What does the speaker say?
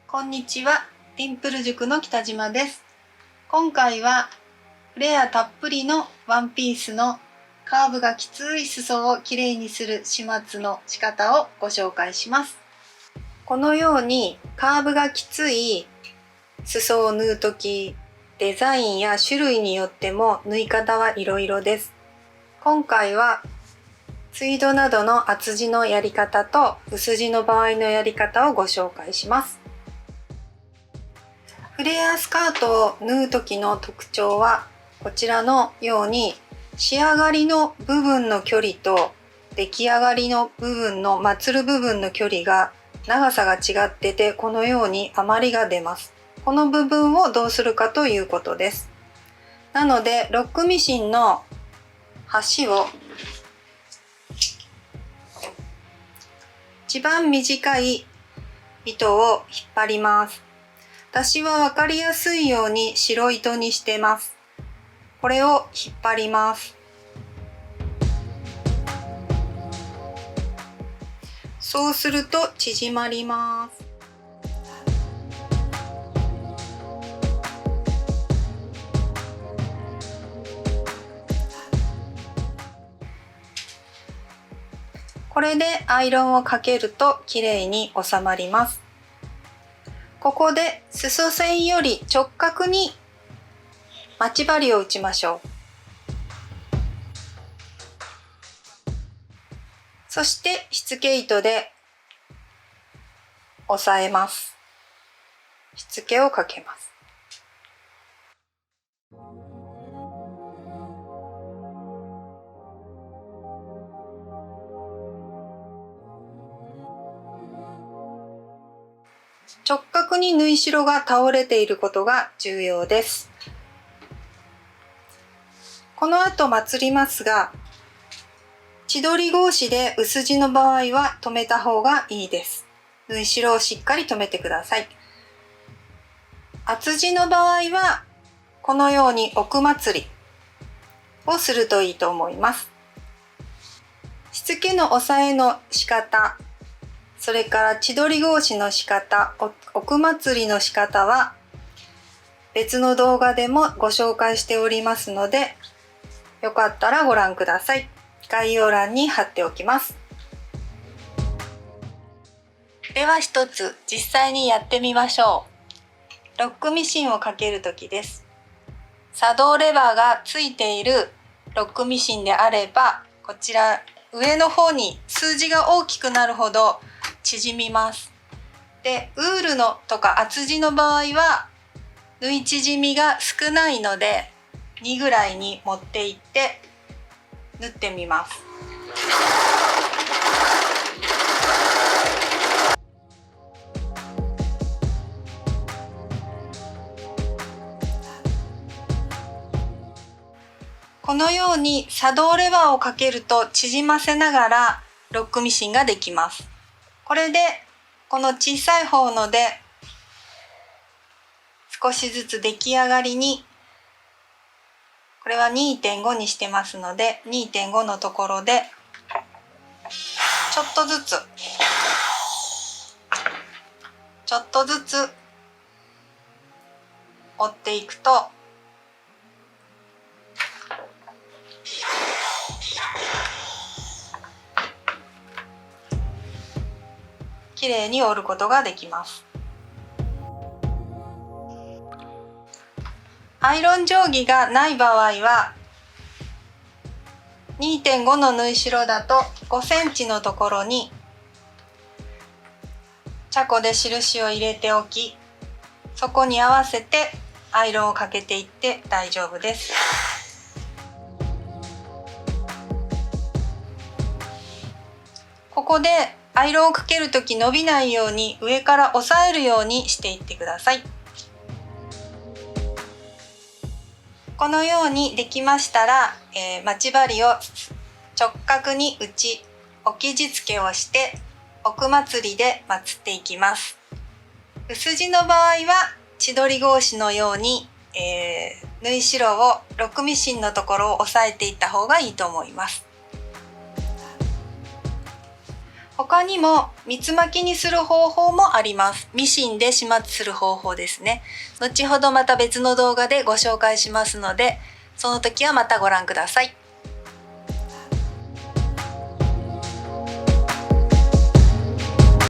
こんにちは、ディンプル塾の北島です。今回はフレアたっぷりのワンピースのカーブがきつい裾をきれいにする始末の仕方をご紹介します。このようにカーブがきつい裾を縫うとき、デザインや種類によっても縫い方はいろいろです。今回はツイードなどの厚地のやり方と薄地の場合のやり方をご紹介します。フレアスカートを縫う時の特徴はこちらのように仕上がりの部分の距離と出来上がりの部分のまつる部分の距離が長さが違ってて、このように余りが出ます。この部分をどうするかということです。なのでロックミシンの端を一番短い糸を引っ張ります。私は分かりやすいように白糸にしてます。これを引っ張ります。そうすると縮まります。これでアイロンをかけるときれいに収まります。ここで裾線より直角に待ち針を打ちましょう。そしてしつけ糸で押さえます。しつけをかけます。直角に縫い代が倒れていることが重要です。この後まつりますが、千鳥格子で薄地の場合は留めた方がいいです。縫い代をしっかり留めてください。厚地の場合はこのように奥まつりをするといいと思います。しつけの押さえの仕方、それから千鳥格子の仕方、奥まつりの仕方は別の動画でもご紹介しておりますので、よかったらご覧ください。概要欄に貼っておきます。では一つ実際にやってみましょう。ロックミシンをかけるときです。作動レバーがついているロックミシンであれば、こちら上の方に数字が大きくなるほど縮みます。で、ウールのとか厚地の場合は縫い縮みが少ないので2ぐらいに持っていって縫ってみます。このように作動レバーをかけると縮ませながらロックミシンができます。これでこの小さい方ので少しずつ出来上がりに、これは 2.5 にしてますので 2.5 のところでちょっとずつ折っていくときれいに折ることができます。アイロン定規がない場合は 2.5 の縫い代だと5センチのところにチャコで印を入れておき、そこに合わせてアイロンをかけていって大丈夫です。ここでアイロンをかけるとき伸びないように上から押さえるようにしていってください。このようにできましたら、待ち針を直角に打ち置き地付けをして奥まつりでまつっていきます。薄地の場合は千鳥格子のように、縫い代をロックミシンのところを押さえていった方がいいと思います。他にも三つ巻きにする方法もあります。ミシンで始末する方法ですね。後ほどまた別の動画でご紹介しますので、その時はまたご覧ください。